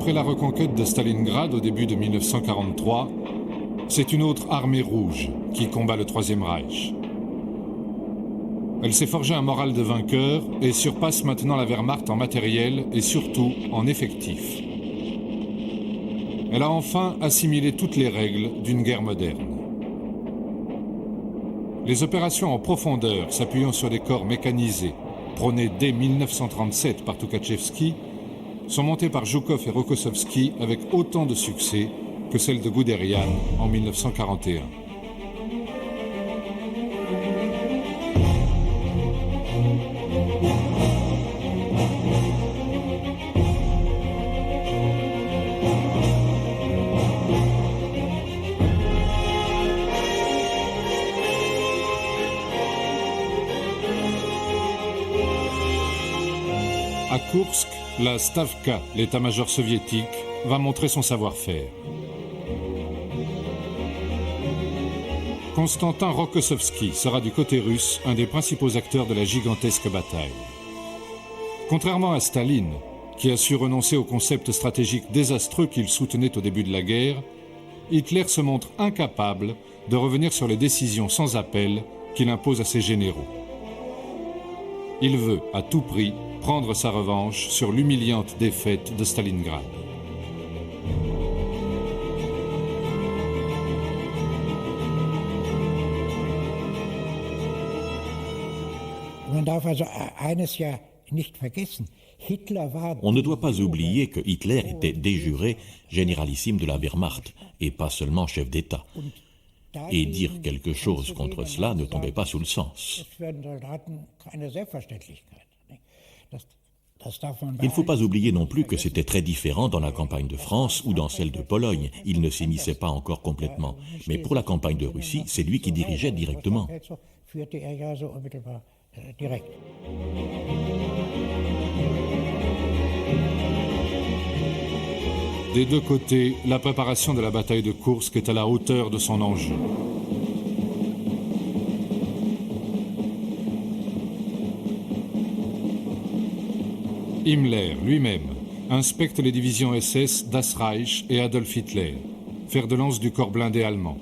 Après la reconquête de Stalingrad au début de 1943, c'est une autre armée rouge qui combat le Troisième Reich. Elle s'est forgé un moral de vainqueur et surpasse maintenant la Wehrmacht en matériel et surtout en effectifs. Elle a enfin assimilé toutes les règles d'une guerre moderne. Les opérations en profondeur s'appuyant sur des corps mécanisés, prônées dès 1937 par Tukhachevski, sont montées par Zhukov et Rokossovski avec autant de succès que celle de Guderian en 1941. À Koursk, la Stavka, l'état-major soviétique, va montrer son savoir-faire. Konstantin Rokossovski sera du côté russe un des principaux acteurs de la gigantesque bataille. Contrairement à Staline, qui a su renoncer au concept stratégique désastreux qu'il soutenait au début de la guerre, Hitler se montre incapable de revenir sur les décisions sans appel qu'il impose à ses généraux. Il veut, à tout prix, prendre sa revanche sur l'humiliante défaite de Stalingrad. On ne doit pas oublier que Hitler était de jure généralissime de la Wehrmacht et pas seulement chef d'État. Et dire quelque chose contre cela ne tombait pas sous le sens. Il ne faut pas oublier non plus que c'était très différent dans la campagne de France ou dans celle de Pologne. Il ne s'immisçait pas encore complètement. Mais pour la campagne de Russie, c'est lui qui dirigeait directement. Des deux côtés, la préparation de la bataille de Koursk est à la hauteur de son enjeu. Himmler, lui-même, inspecte les divisions SS Das Reich et Adolf Hitler, fer de lance du corps blindé allemand.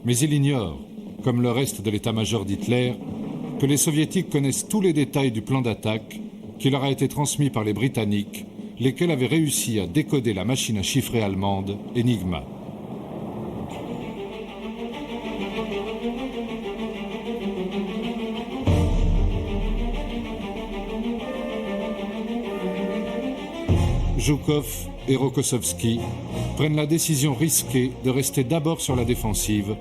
Mais il ignore, comme le reste de l'état-major d'Hitler, que les soviétiques connaissent tous les détails du plan d'attaque qui leur a été transmis par les Britanniques, lesquels avaient réussi à décoder la machine à chiffrer allemande Enigma. Zhukov et Rokossovski prennent la décision risquée de rester d'abord sur la défensive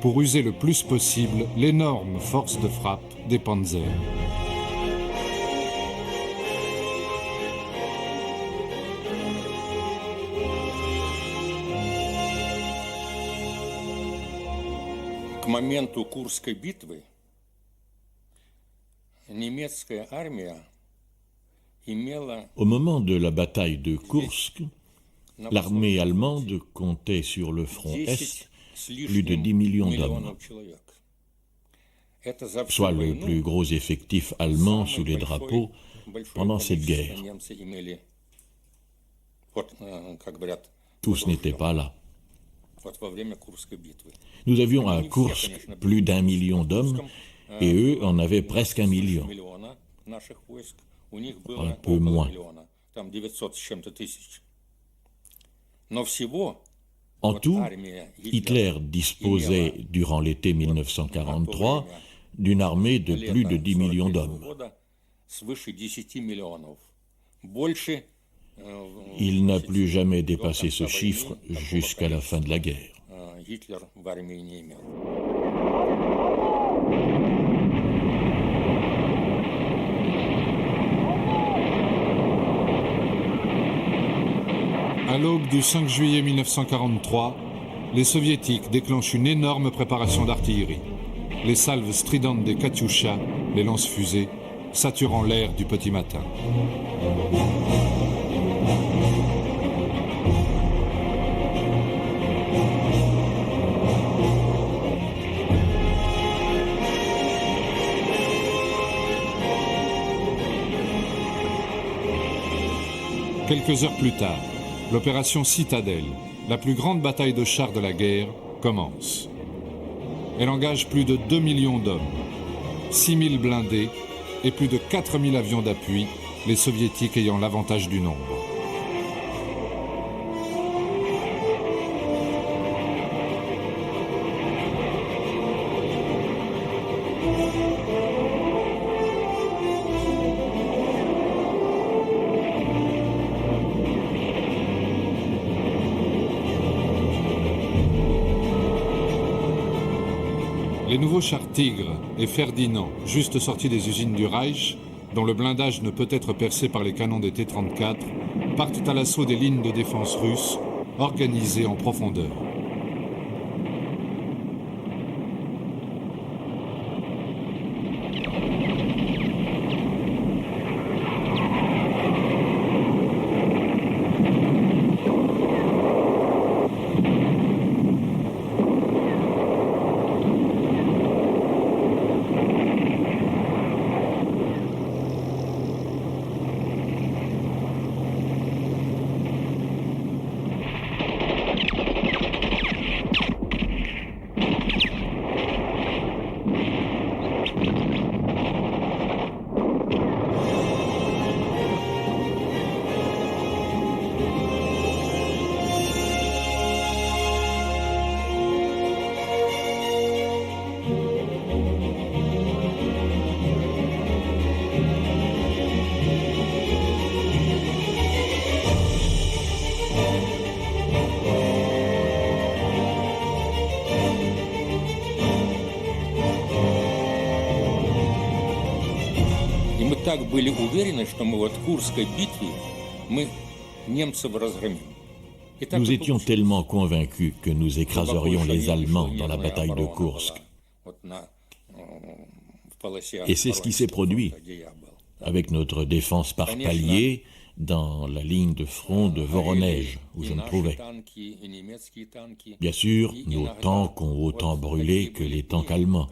pour user le plus possible l'énorme force de frappe des panzers. К моменту Курской битвы немецкая армия имела... Au moment de la bataille de Koursk, l'armée allemande comptait sur le front Est plus de 10 millions d'hommes, soit le plus gros effectif allemand sous les drapeaux pendant cette guerre. Tous n'étaient pas là. Nous avions à Koursk plus d'1 million d'hommes, et eux en avaient presque 1 million. Un peu moins. En tout, Hitler disposait, durant l'été 1943, d'une armée de plus de 10 millions d'hommes. Il n'a plus jamais dépassé ce chiffre jusqu'à la fin de la guerre. À l'aube du 5 juillet 1943, les Soviétiques déclenchent une énorme préparation d'artillerie. Les salves stridentes des Katyusha, les lance-fusées, saturant l'air du petit matin. Quelques heures plus tard, l'opération Citadelle, la plus grande bataille de chars de la guerre, commence. Elle engage plus de 2 millions d'hommes, 6 000 blindés et plus de 4 000 avions d'appui, les soviétiques ayant l'avantage du nombre. Les nouveaux chars Tigre et Ferdinand, juste sortis des usines du Reich, dont le blindage ne peut être percé par les canons des T-34, partent à l'assaut des lignes de défense russes, organisées en profondeur. Были уверены, что мы вот в Курской битве мы немцев разгромим. Nous étions tellement convaincus que nous écraserions les Allemands dans la bataille de Koursk. Et c'est ce qui s'est produit avec notre défense par paliers dans la ligne de front de Voronej, où je me trouvais. Bien sûr, nos tanks ont autant brûlé que les tanks allemands.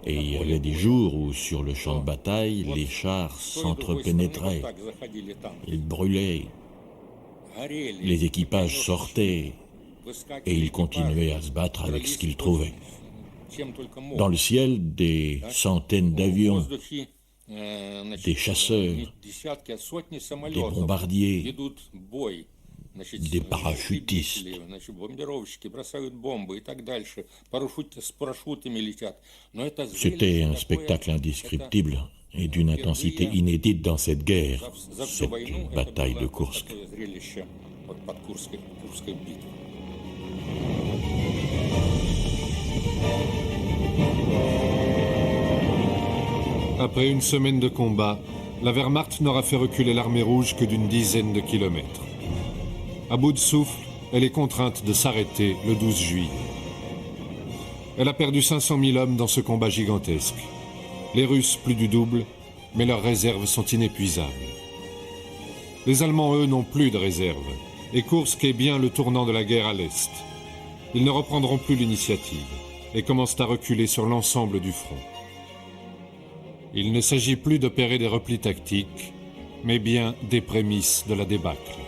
Et il y avait des jours où, sur le champ de bataille, les chars s'entrepénétraient. Ils brûlaient. Les équipages sortaient et ils continuaient à se battre avec ce qu'ils trouvaient. Dans le ciel, des centaines d'avions, des chasseurs, des bombardiers, des parachutistes. C'était un spectacle indescriptible et d'une intensité inédite dans cette guerre, cette bataille de Koursk. Après une semaine de combat, la Wehrmacht n'aura fait reculer l'armée rouge que d'une dizaine de kilomètres. À bout de souffle, elle est contrainte de s'arrêter le 12 juillet. Elle a perdu 500 000 hommes dans ce combat gigantesque. Les Russes, plus du double, mais leurs réserves sont inépuisables. Les Allemands, eux, n'ont plus de réserves, et Koursk est bien le tournant de la guerre à l'Est. Ils ne reprendront plus l'initiative et commencent à reculer sur l'ensemble du front. Il ne s'agit plus d'opérer des replis tactiques, mais bien des prémices de la débâcle.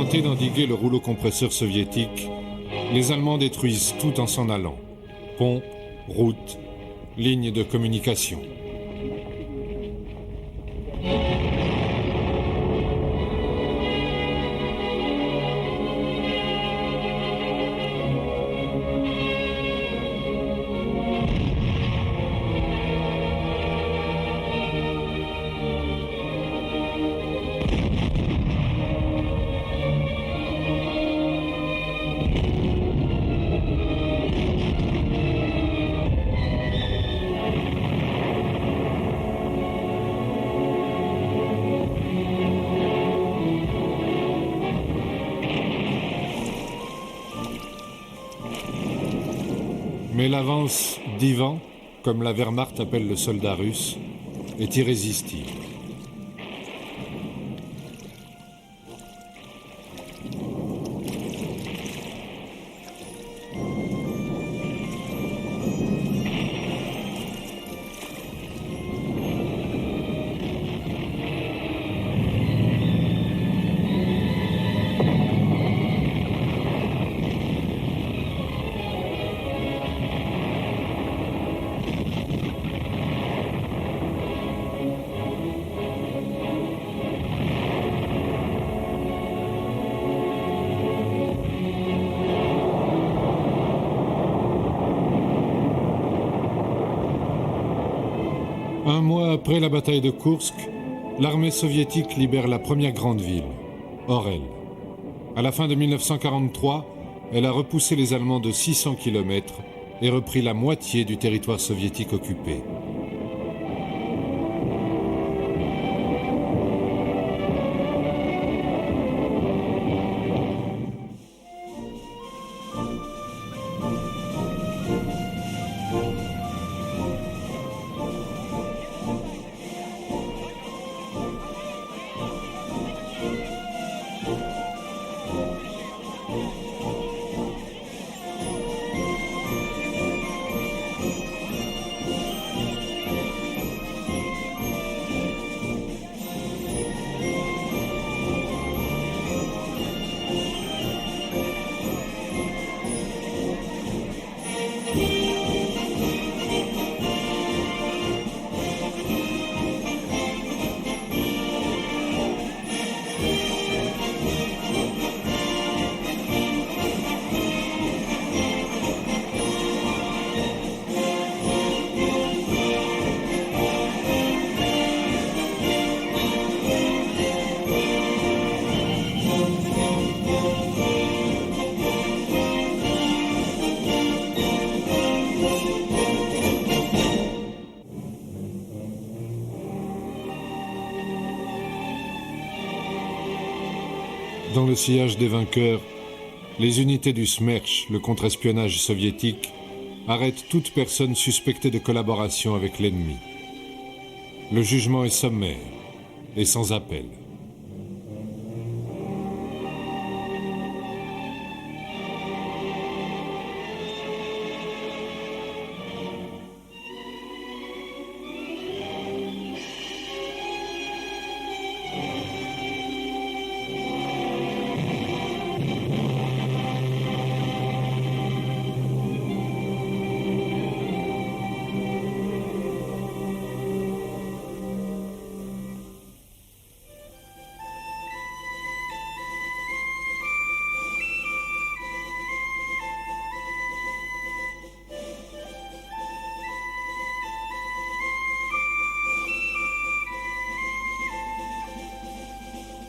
tenter d'endiguer le rouleau compresseur soviétique, les Allemands détruisent tout en s'en allant. Ponts, routes, lignes de communication. Mais l'avance d'Ivan, comme la Wehrmacht appelle le soldat russe, est irrésistible. Un mois après la bataille de Koursk, l'armée soviétique libère la première grande ville, Orel. À la fin de 1943, elle a repoussé les Allemands de 600 km et repris la moitié du territoire soviétique occupé. Dans le sillage des vainqueurs, les unités du Smerch, le contre-espionnage soviétique, arrêtent toute personne suspectée de collaboration avec l'ennemi. Le jugement est sommaire et sans appel.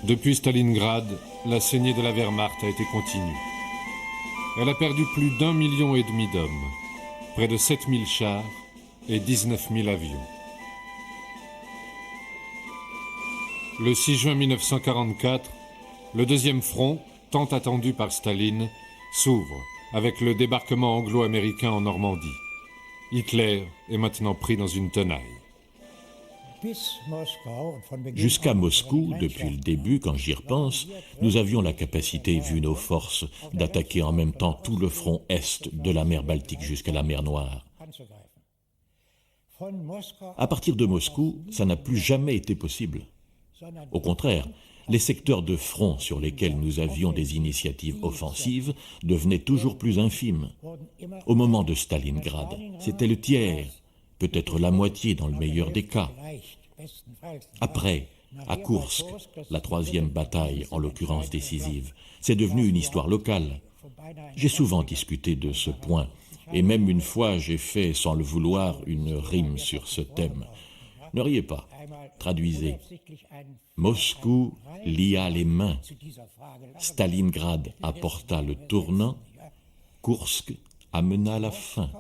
Depuis Stalingrad, la saignée de la Wehrmacht a été continue. Elle a perdu plus d'1,5 million d'hommes, près de 7000 chars et 19 000 avions. Le 6 juin 1944, le deuxième front, tant attendu par Staline, s'ouvre avec le débarquement anglo-américain en Normandie. Hitler est maintenant pris dans une tenaille. Jusqu'à Moscou, depuis le début, quand j'y repense, nous avions la capacité, vu nos forces, d'attaquer en même temps tout le front est de la mer Baltique jusqu'à la mer Noire. À partir de Moscou, ça n'a plus jamais été possible. Au contraire, les secteurs de front sur lesquels nous avions des initiatives offensives devenaient toujours plus infimes. Au moment de Stalingrad, c'était le tiers, peut-être la moitié dans le meilleur des cas. Après, à Koursk, la troisième bataille, en l'occurrence décisive, c'est devenu une histoire locale. J'ai souvent discuté de ce point, et même une fois j'ai fait, sans le vouloir, une rime sur ce thème. Ne riez pas, traduisez. Moscou lia les mains, Stalingrad apporta le tournant, Koursk amena la fin.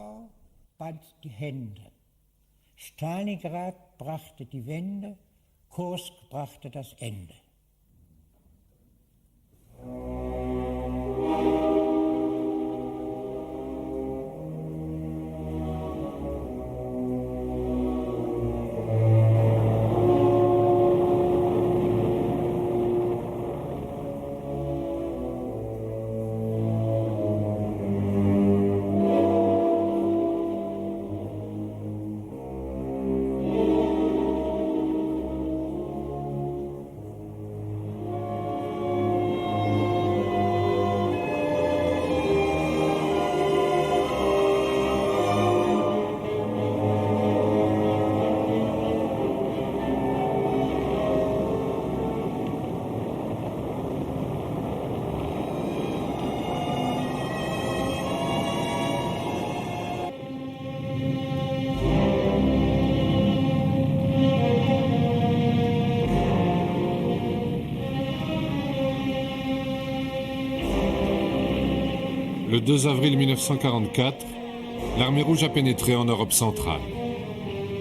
Stalingrad brachte die Wende, Kursk brachte das Ende. Le 2 avril 1944, l'armée rouge a pénétré en Europe centrale.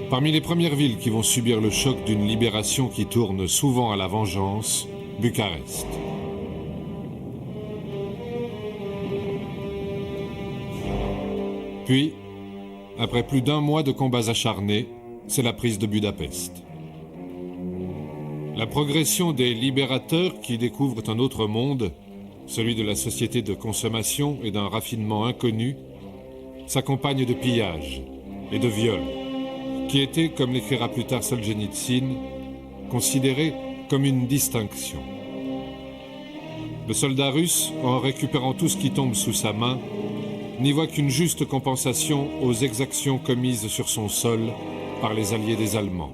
Parmi les premières villes qui vont subir le choc d'une libération qui tourne souvent à la vengeance, Bucarest. Puis, après plus d'un mois de combats acharnés, c'est la prise de Budapest. La progression des libérateurs qui découvrent un autre monde, celui de la société de consommation et d'un raffinement inconnu, s'accompagne de pillages et de viols, qui étaient, comme l'écrira plus tard Solzhenitsyn, considérés comme une distinction. Le soldat russe, en récupérant tout ce qui tombe sous sa main, n'y voit qu'une juste compensation aux exactions commises sur son sol par les alliés des Allemands.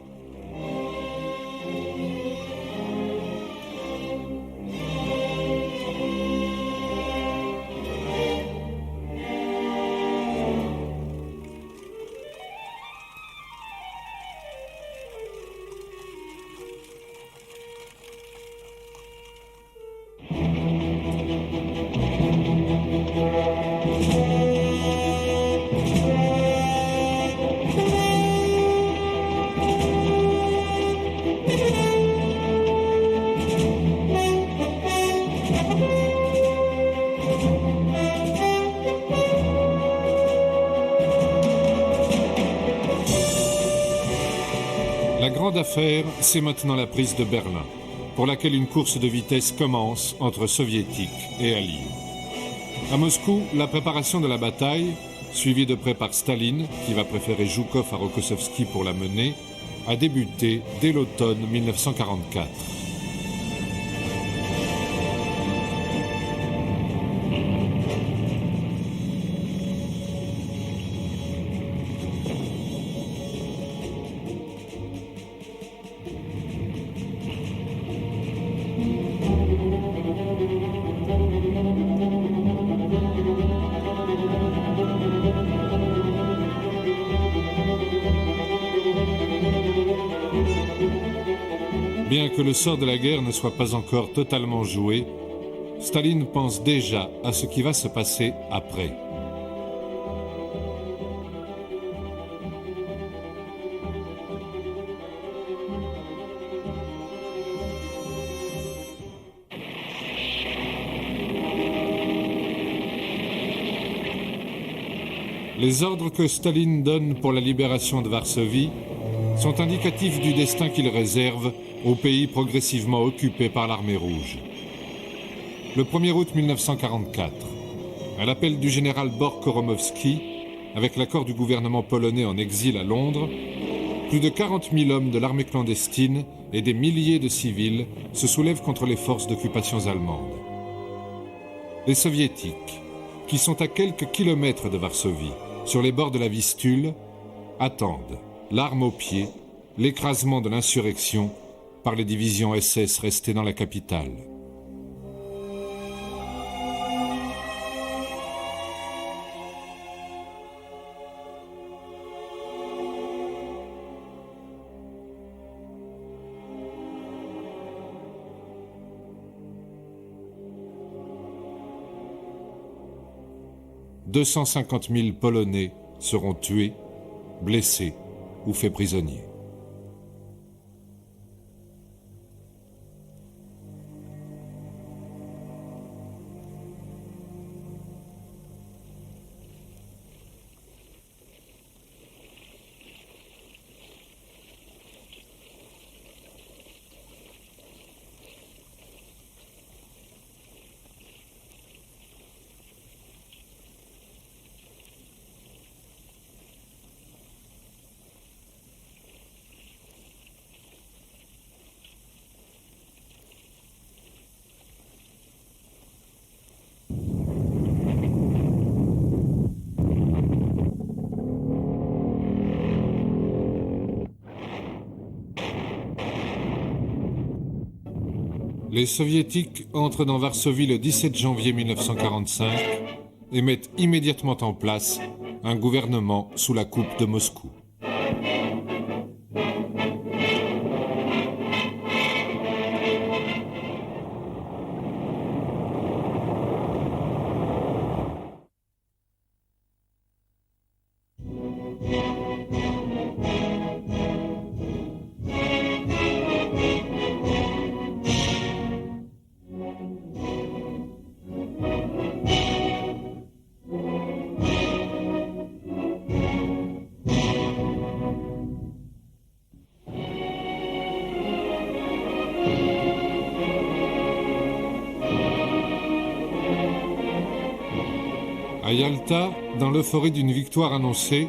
La grande affaire, c'est maintenant la prise de Berlin, pour laquelle une course de vitesse commence entre soviétiques et alliés. À Moscou, la préparation de la bataille, suivie de près par Staline, qui va préférer Zhukov à Rokossovski pour la mener, a débuté dès l'automne 1944. Bien que le sort de la guerre ne soit pas encore totalement joué, Staline pense déjà à ce qui va se passer après. Les ordres que Staline donne pour la libération de Varsovie sont indicatifs du destin qu'il réserve aux pays progressivement occupés par l'armée rouge. Le 1er août 1944, à l'appel du général Borg-Koromowski, avec l'accord du gouvernement polonais en exil à Londres, plus de 40 000 hommes de l'armée clandestine et des milliers de civils se soulèvent contre les forces d'occupation allemandes. Les soviétiques, qui sont à quelques kilomètres de Varsovie, sur les bords de la Vistule, attendent, l'arme au pied, l'écrasement de l'insurrection par les divisions SS restées dans la capitale. « 250 000 Polonais seront tués, blessés ou faits prisonniers. » Les soviétiques entrent dans Varsovie le 17 janvier 1945 et mettent immédiatement en place un gouvernement sous la coupe de Moscou. À Yalta, dans l'euphorie d'une victoire annoncée,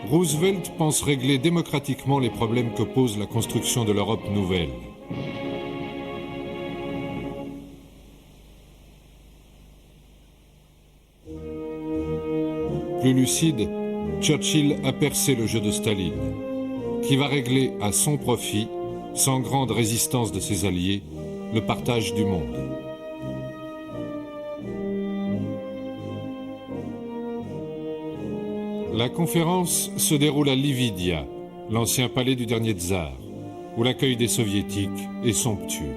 Roosevelt pense régler démocratiquement les problèmes que pose la construction de l'Europe nouvelle. Plus lucide, Churchill a percé le jeu de Staline, qui va régler à son profit, sans grande résistance de ses alliés, le partage du monde. La conférence se déroule à Lividia, l'ancien palais du dernier tsar, où l'accueil des soviétiques est somptueux.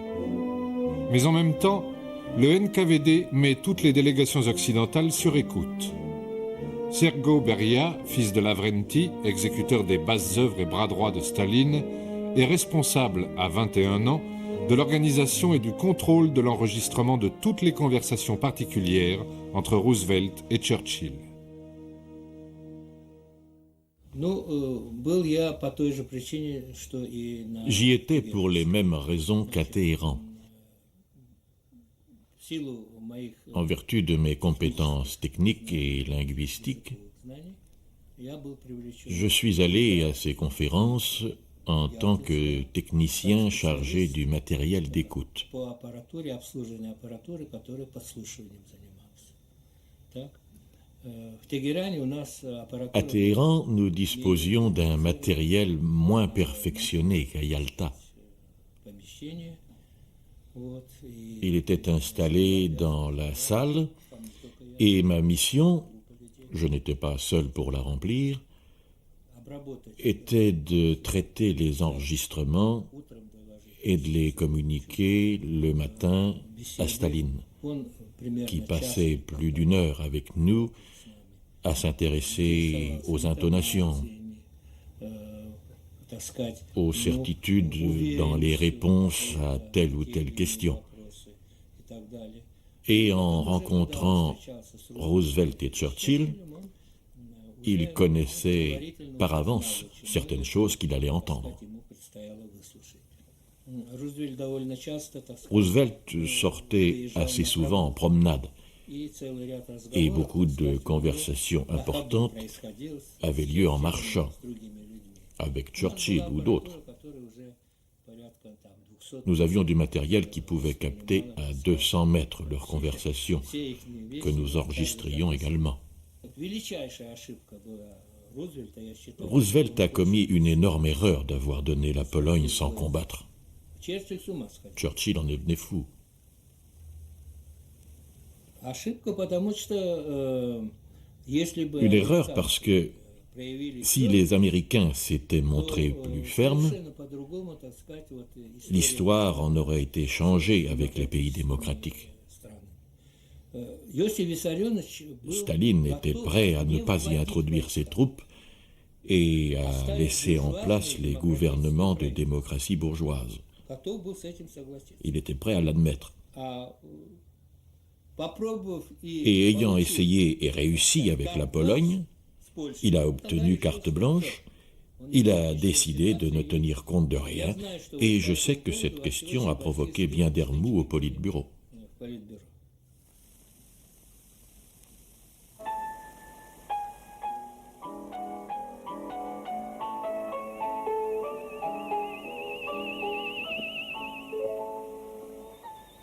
Mais en même temps, le NKVD met toutes les délégations occidentales sur écoute. Sergo Beria, fils de Lavrenti, exécuteur des basses œuvres et bras droit de Staline, est responsable, à 21 ans, de l'organisation et du contrôle de l'enregistrement de toutes les conversations particulières entre Roosevelt et Churchill. J'y étais pour les mêmes raisons qu'à Téhéran. En vertu de mes compétences techniques et linguistiques, je suis allé à ces conférences en tant que technicien chargé du matériel d'écoute. À Téhéran, nous disposions d'un matériel moins perfectionné qu'à Yalta. Il était installé dans la salle et ma mission, je n'étais pas seul pour la remplir, était de traiter les enregistrements et de les communiquer le matin à Staline, qui passait plus d'une heure avec nous à s'intéresser aux intonations, aux certitudes dans les réponses à telle ou telle question. Et en rencontrant Roosevelt et Churchill, il connaissait par avance certaines choses qu'il allait entendre. Roosevelt sortait assez souvent en promenade et beaucoup de conversations importantes avaient lieu en marchant, avec Churchill ou d'autres. Nous avions du matériel qui pouvait capter à 200 mètres leurs conversations, que nous enregistrions également. Roosevelt a commis une énorme erreur d'avoir donné la Pologne sans combattre. Churchill en est devenu fou. Une erreur parce que si les Américains s'étaient montrés plus fermes, l'histoire en aurait été changée avec les pays démocratiques. Staline était prêt à ne pas y introduire ses troupes et à laisser en place les gouvernements de démocratie bourgeoise. Il était prêt à l'admettre. Et ayant essayé et réussi avec la Pologne, il a obtenu carte blanche, il a décidé de ne tenir compte de rien, et je sais que cette question a provoqué bien des remous au Politburo.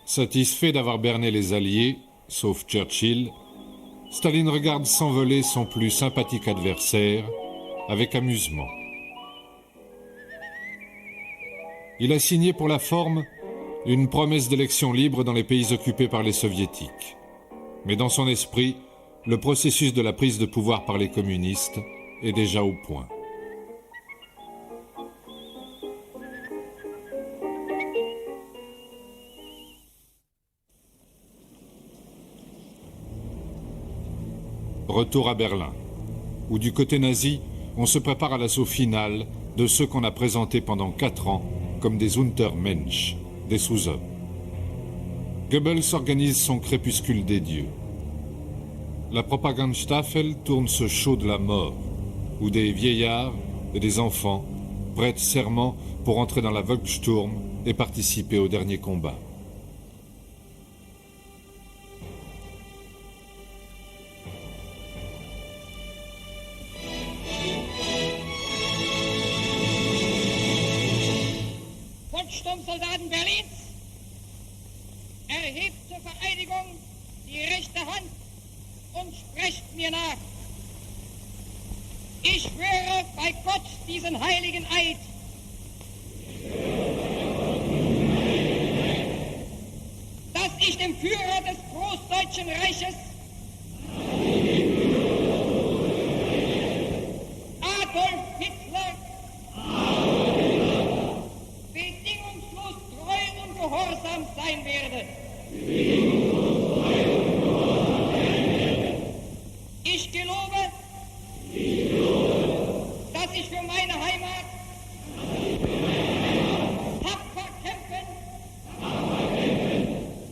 Satisfait d'avoir berné les Alliés, sauf Churchill, Staline regarde s'envoler son plus sympathique adversaire avec amusement. Il a signé pour la forme une promesse d'élection libre dans les pays occupés par les soviétiques. Mais dans son esprit, le processus de la prise de pouvoir par les communistes est déjà au point. Retour à Berlin, où du côté nazi, on se prépare à l'assaut final de ceux qu'on a présentés pendant 4 ans comme des Untermensch, des sous-hommes. Goebbels organise son crépuscule des dieux. La Propagandstaffel tourne ce show de la mort, où des vieillards et des enfants prêtent serment pour entrer dans la Volkssturm et participer au dernier combat. Volkssturmsoldaten Berlins, erhebt zur Vereidigung die rechte Hand und sprecht mir nach. Ich schwöre bei Gott diesen heiligen Eid. Dass ich dem Führer des Großdeutschen Reiches Adolf Hitler bedingungslos treu und gehorsam sein werde. Ich gelobe, dass ich für meine Heimat tapfer kämpfen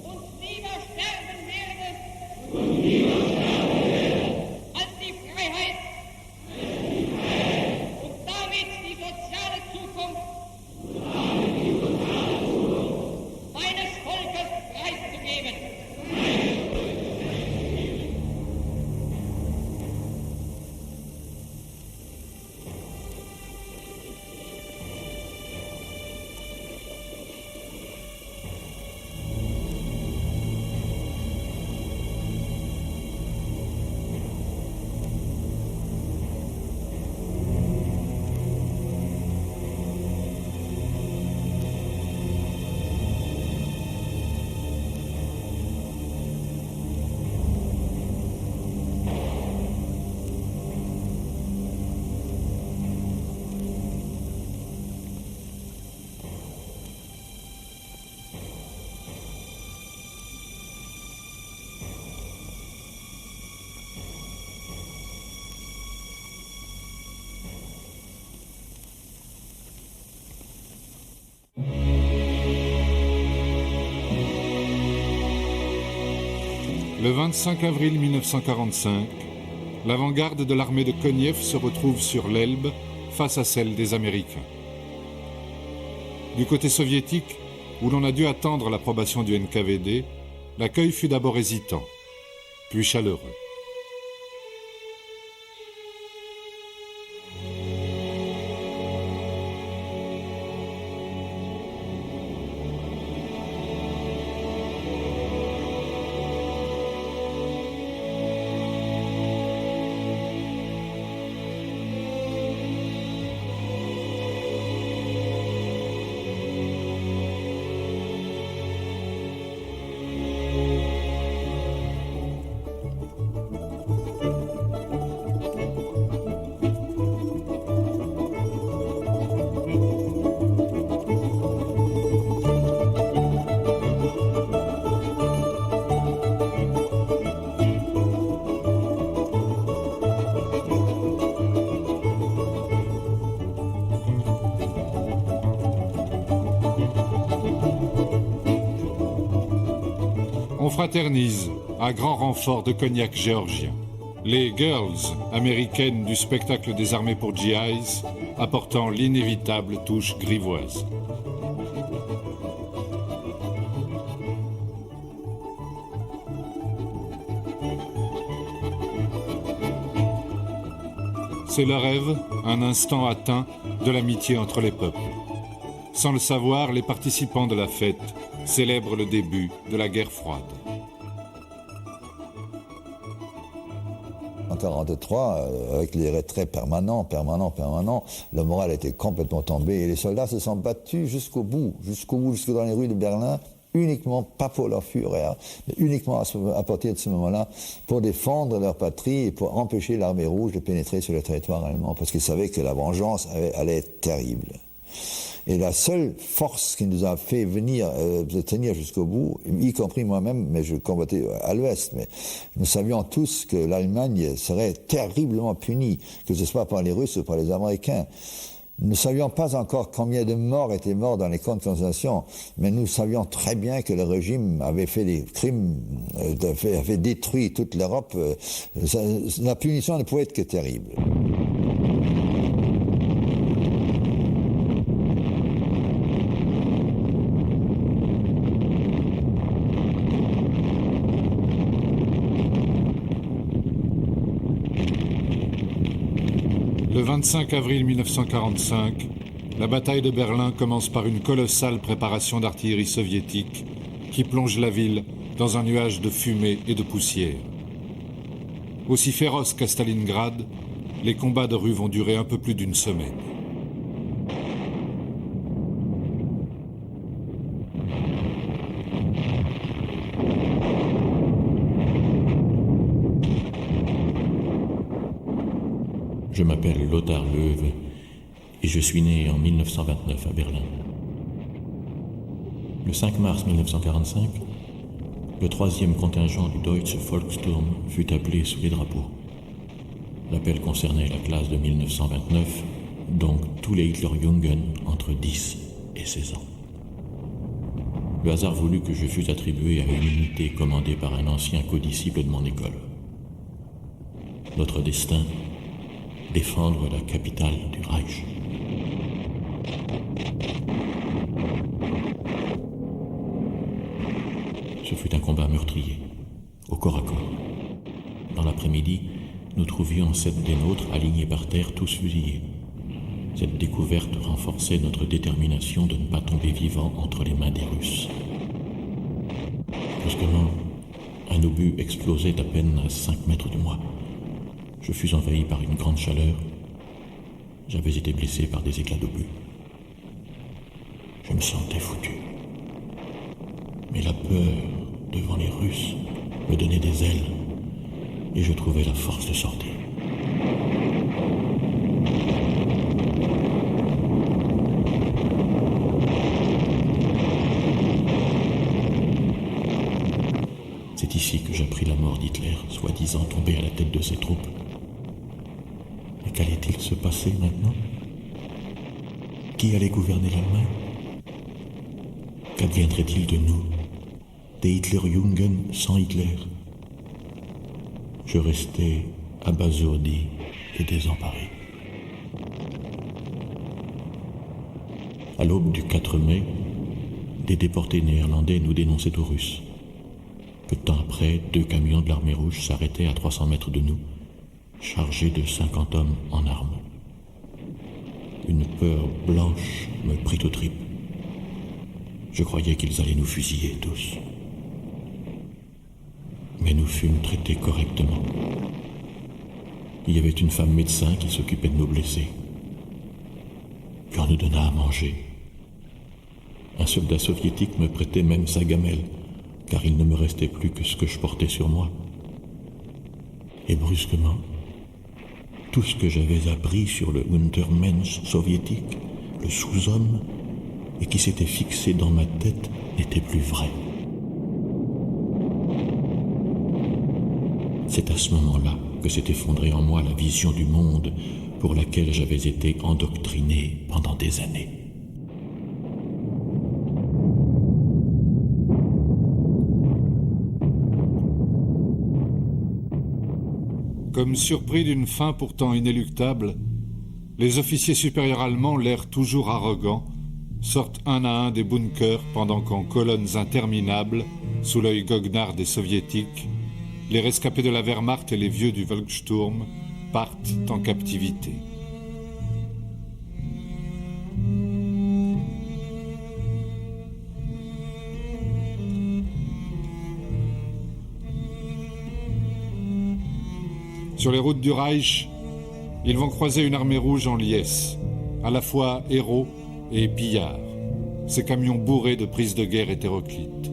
und lieber sterben werde, als die Freiheit und damit die soziale Zukunft meines Volkes preiszugeben. Le 25 avril 1945, l'avant-garde de l'armée de Koniev se retrouve sur l'Elbe face à celle des Américains. Du côté soviétique, où l'on a dû attendre l'approbation du NKVD, l'accueil fut d'abord hésitant, puis chaleureux. fraternise à grand renfort de cognac géorgien. Les girls américaines du spectacle des armées pour GIs, apportant l'inévitable touche grivoise. C'est le rêve, un instant atteint, de l'amitié entre les peuples. Sans le savoir, les participants de la fête célèbrent le début de la guerre froide. En 1943, avec les retraits permanents, le moral était complètement tombé et les soldats se sont battus jusqu'au bout, jusque dans les rues de Berlin, uniquement, pas pour leur Führer, mais uniquement à partir de ce moment-là, pour défendre leur patrie et pour empêcher l'armée rouge de pénétrer sur le territoire allemand, parce qu'ils savaient que la vengeance allait être terrible. Et la seule force qui nous a fait venir, tenir jusqu'au bout, y compris moi-même, mais je combattais à l'ouest, mais nous savions tous que l'Allemagne serait terriblement punie, que ce soit par les Russes ou par les Américains. Nous ne savions pas encore combien de morts étaient morts dans les camps de concentration, mais nous savions très bien que le régime avait fait des crimes, avait détruit toute l'Europe. La punition ne pouvait être que terrible. Le 25 avril 1945, la bataille de Berlin commence par une colossale préparation d'artillerie soviétique qui plonge la ville dans un nuage de fumée et de poussière. Aussi féroces qu'à Stalingrad, les combats de rue vont durer un peu plus d'une semaine. Je m'appelle Lothar Löwe et je suis né en 1929 à Berlin. Le 5 mars 1945, le 3e contingent du Deutsche Volkssturm fut appelé sous les drapeaux. L'appel concernait la classe de 1929, donc tous les Hitlerjungen entre 10 et 16 ans. Le hasard voulut que je fus attribué à une unité commandée par un ancien codisciple de mon école. Notre destin, défendre la capitale du Reich. Ce fut un combat meurtrier, au corps à corps. Dans l'après-midi, nous trouvions 7 des nôtres alignés par terre, tous fusillés. Cette découverte renforçait notre détermination de ne pas tomber vivants entre les mains des Russes. Brusquement, un obus explosait à peine à 5 mètres de moi. Je fus envahi par une grande chaleur. J'avais été blessé par des éclats d'obus. Je me sentais foutu. Mais la peur devant les Russes me donnait des ailes et je trouvais la force de sortir. C'est ici que j'appris la mort d'Hitler, soi-disant tombé à la tête de ses troupes. Et qu'allait-il se passer maintenant? Qui allait gouverner l'Allemagne? Qu'adviendrait-il de nous, des Hitlerjungen sans Hitler? Je restais abasourdi et désemparé. À l'aube du 4 mai, des déportés néerlandais nous dénonçaient aux Russes. Peu de temps après, 2 camions de l'armée rouge s'arrêtaient à 300 mètres de nous, chargés de 50 hommes en armes. Une peur blanche me prit aux tripes. Je croyais qu'ils allaient nous fusiller tous. Mais nous fûmes traités correctement. Il y avait une femme médecin qui s'occupait de nos blessés. Puis on nous donna à manger. Un soldat soviétique me prêtait même sa gamelle, car il ne me restait plus que ce que je portais sur moi. Et brusquement, tout ce que j'avais appris sur le Untermensch soviétique, le sous-homme, et qui s'était fixé dans ma tête, n'était plus vrai. C'est à ce moment-là que s'est effondrée en moi la vision du monde pour laquelle j'avais été endoctriné pendant des années. Comme surpris d'une fin pourtant inéluctable, les officiers supérieurs allemands, l'air toujours arrogant, sortent un à un des bunkers pendant qu'en colonnes interminables, sous l'œil goguenard des soviétiques, les rescapés de la Wehrmacht et les vieux du Volkssturm partent en captivité. Sur les routes du Reich, ils vont croiser une armée rouge en liesse, à la fois héros et pillards, ces camions bourrés de prises de guerre hétéroclites.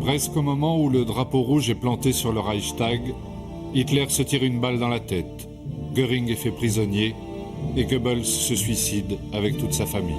Presque au moment où le drapeau rouge est planté sur le Reichstag, Hitler se tire une balle dans la tête, Göring est fait prisonnier et Goebbels se suicide avec toute sa famille.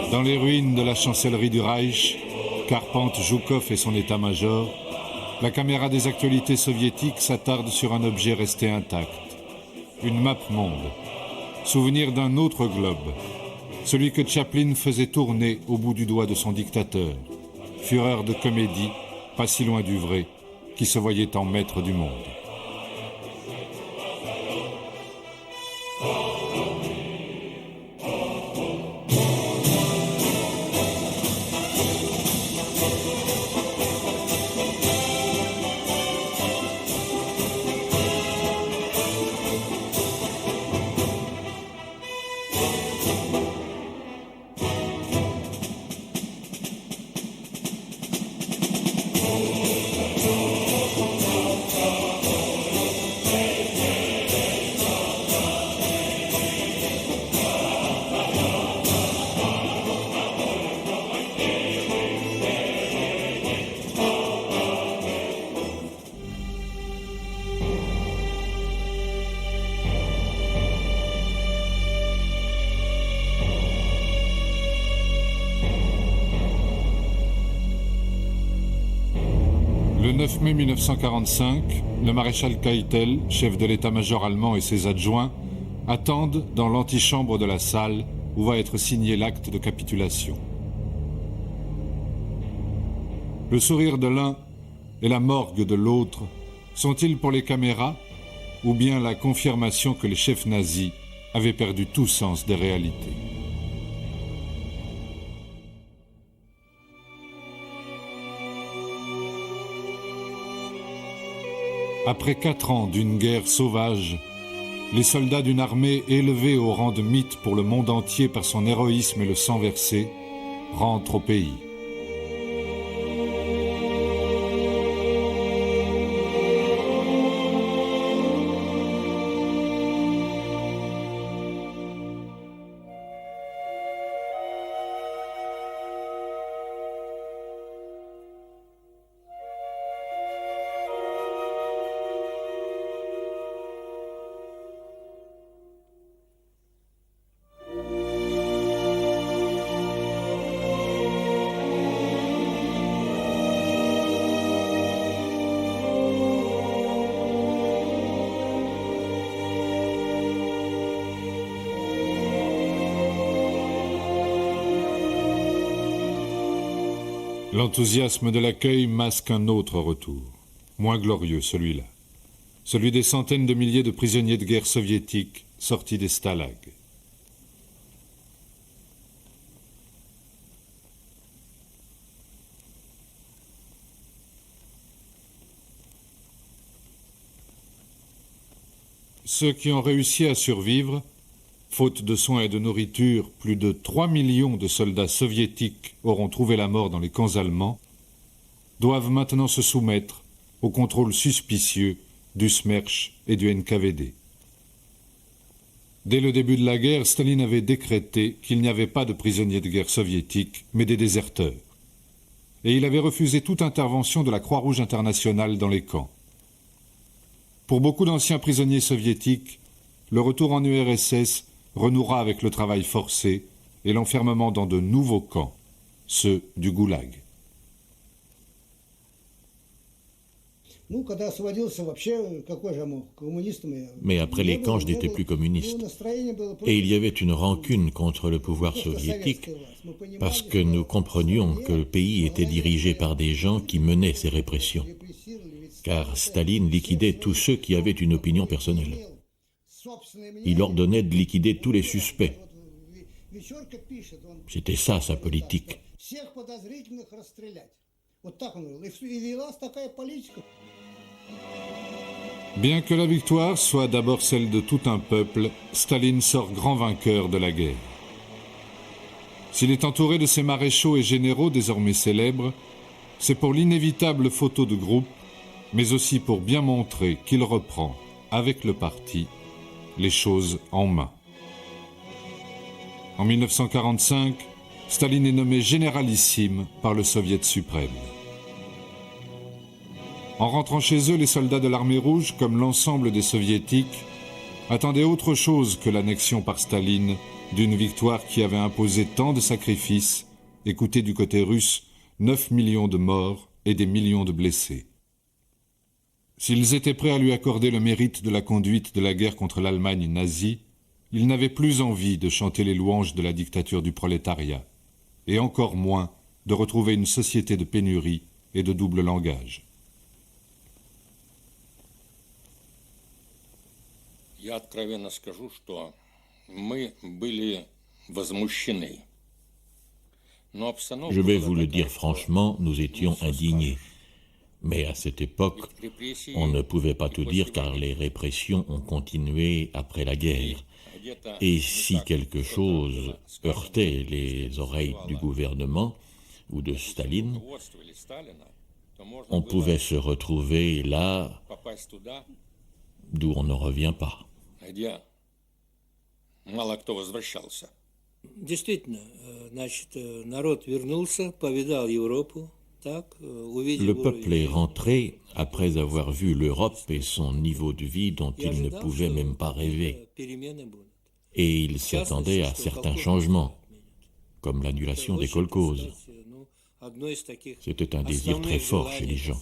Dans les ruines de la chancellerie du Reich, qu'arpentent Zhukov et son état-major, la caméra des actualités soviétiques s'attarde sur un objet resté intact. Une map monde. Souvenir d'un autre globe. Celui que Chaplin faisait tourner au bout du doigt de son dictateur. Fureur de comédie, pas si loin du vrai, qui se voyait en maître du monde. Le 9 mai 1945, le maréchal Keitel, chef de l'état-major allemand et ses adjoints, attendent dans l'antichambre de la salle où va être signé l'acte de capitulation. Le sourire de l'un et la morgue de l'autre sont-ils pour les caméras ou bien la confirmation que les chefs nazis avaient perdu tout sens des réalités ? Après 4 ans d'une guerre sauvage, les soldats d'une armée élevée au rang de mythe pour le monde entier par son héroïsme et le sang versé rentrent au pays. L'enthousiasme de l'accueil masque un autre retour, moins glorieux celui-là, celui des centaines de milliers de prisonniers de guerre soviétiques sortis des stalags. Ceux qui ont réussi à survivre, faute de soins et de nourriture, plus de 3 millions de soldats soviétiques auront trouvé la mort dans les camps allemands, doivent maintenant se soumettre au contrôle suspicieux du SMERSH et du NKVD. Dès le début de la guerre, Staline avait décrété qu'il n'y avait pas de prisonniers de guerre soviétiques, mais des déserteurs. Et il avait refusé toute intervention de la Croix-Rouge internationale dans les camps. Pour beaucoup d'anciens prisonniers soviétiques, le retour en URSS renouera avec le travail forcé et l'enfermement dans de nouveaux camps, ceux du Goulag. Mais après les camps, je n'étais plus communiste. Et il y avait une rancune contre le pouvoir soviétique parce que nous comprenions que le pays était dirigé par des gens qui menaient ces répressions. Car Staline liquidait tous ceux qui avaient une opinion personnelle. Il ordonnait de liquider tous les suspects. C'était ça, sa politique. Bien que la victoire soit d'abord celle de tout un peuple, Staline sort grand vainqueur de la guerre. S'il est entouré de ses maréchaux et généraux désormais célèbres, c'est pour l'inévitable photo de groupe, mais aussi pour bien montrer qu'il reprend, avec le parti, les choses en main. En 1945, Staline est nommé généralissime par le Soviet suprême. En rentrant chez eux, les soldats de l'armée rouge, comme l'ensemble des soviétiques, attendaient autre chose que l'annexion par Staline d'une victoire qui avait imposé tant de sacrifices et coûté du côté russe 9 millions de morts et des millions de blessés. S'ils étaient prêts à lui accorder le mérite de la conduite de la guerre contre l'Allemagne nazie, ils n'avaient plus envie de chanter les louanges de la dictature du prolétariat, et encore moins de retrouver une société de pénurie et de double langage. Я откровенно скажу, что мы были возмущены. Je vais vous le dire franchement, nous étions indignés. Mais à cette époque, on ne pouvait pas tout dire car les répressions ont continué après la guerre. Et si quelque chose heurtait les oreilles du gouvernement ou de Staline, on pouvait se retrouver là d'où on ne revient pas. Действительно, значит, народ вернулся, повидал Европу. Le peuple est rentré après avoir vu l'Europe et son niveau de vie dont il ne pouvait même pas rêver. Et il s'attendait à certains changements, comme l'annulation des kolkhozes. C'était un désir très fort chez les gens.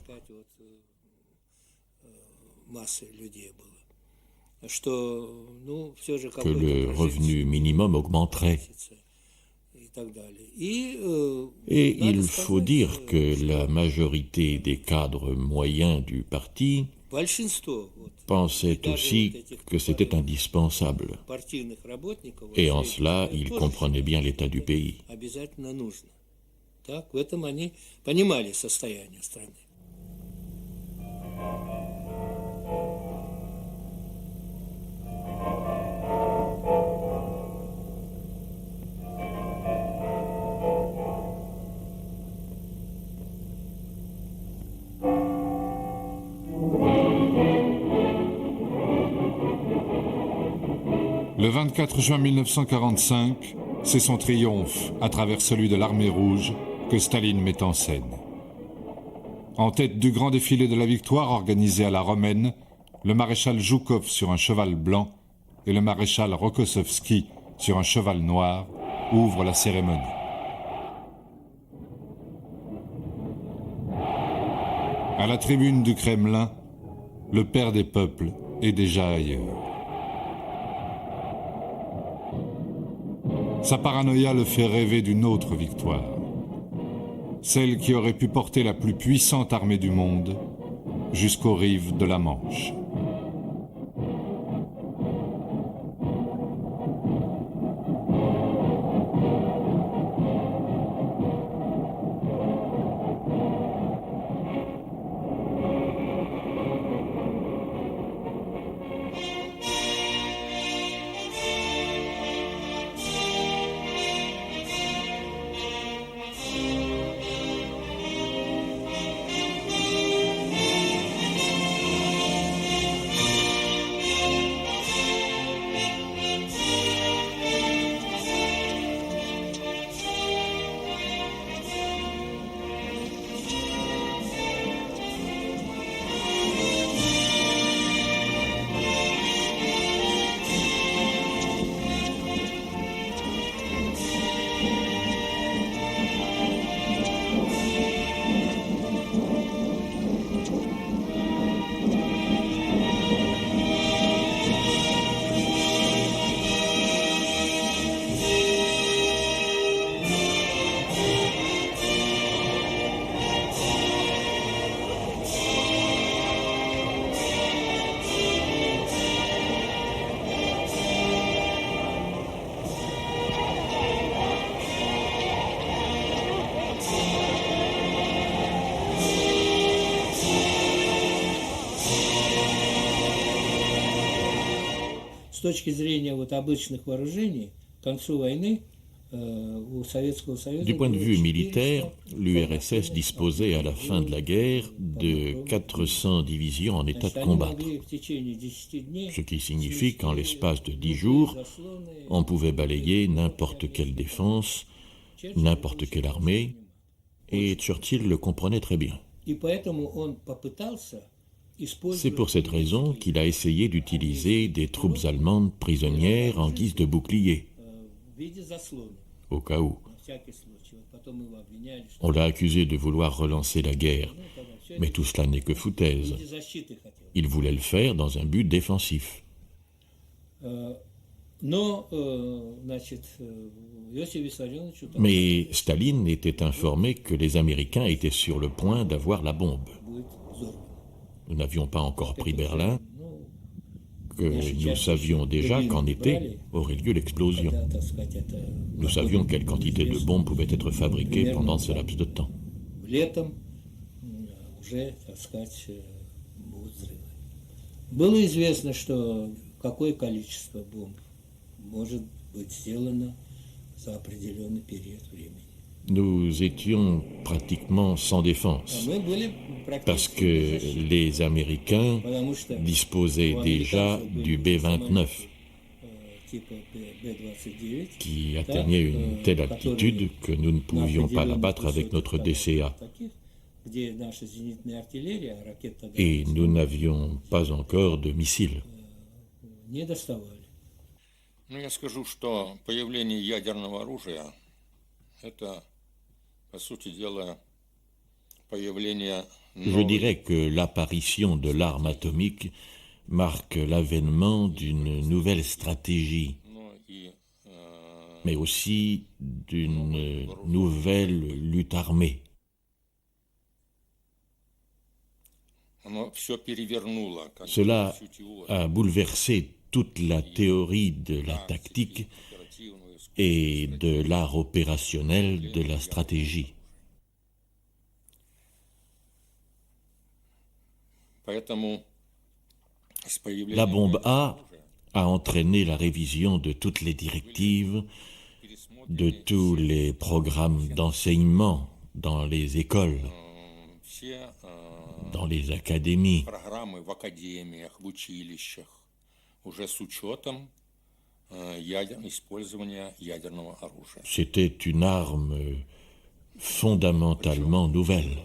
Que le revenu minimum augmenterait. Et il faut dire que la majorité des cadres moyens du parti pensaient aussi que c'était indispensable. Et en cela, ils comprenaient bien l'état du pays. Le 24 juin 1945, c'est son triomphe, à travers celui de l'armée rouge, que Staline met en scène. En tête du grand défilé de la victoire organisé à la Romaine, le maréchal Zhukov sur un cheval blanc et le maréchal Rokossovski sur un cheval noir ouvrent la cérémonie. À la tribune du Kremlin, le père des peuples est déjà ailleurs. Sa paranoïa le fait rêver d'une autre victoire. celle qui aurait pu porter la plus puissante armée du monde jusqu'aux rives de la Manche. С точки зрения вот обычных вооружений, к концу войны у Советского Союза... Du point de vue militaire, l'URSS disposait à la fin de la guerre de 400 divisions en état de combattre, ce qui signifie qu'en l'espace de 10 jours, on pouvait balayer n'importe quelle défense, n'importe quelle armée, et Churchill le comprenait très bien. C'est pour cette raison qu'il a essayé d'utiliser des troupes allemandes prisonnières en guise de bouclier, au cas où. On l'a accusé de vouloir relancer la guerre, mais tout cela n'est que foutaise. Il voulait le faire dans un but défensif. Mais Staline était informé que les Américains étaient sur le point d'avoir la bombe. Nous n'avions pas encore pris Berlin, que nous savions déjà qu'en été aurait lieu l'explosion. Nous savions quelle quantité de bombes pouvait être fabriquée pendant ce laps de temps. Было известно, что какое количество бомб может быть сделано за определенный период времени. Nous étions pratiquement sans défense, parce que les Américains disposaient déjà du B-29, qui atteignait une telle altitude que nous ne pouvions pas l'abattre avec notre DCA. Et nous n'avions pas encore de missiles. Я скажу, что появление ядерного оружия – это, по сути дела, появление... Je dirais que l'apparition de l'arme atomique marque l'avènement d'une nouvelle stratégie, mais aussi d'une nouvelle lutte armée. Cela a bouleversé toute la théorie de la tactique et de l'art opérationnel de la stratégie. La bombe A entraîné la révision de toutes les directives, de tous les programmes d'enseignement dans les écoles, dans les académies. C'était une arme fondamentalement nouvelle.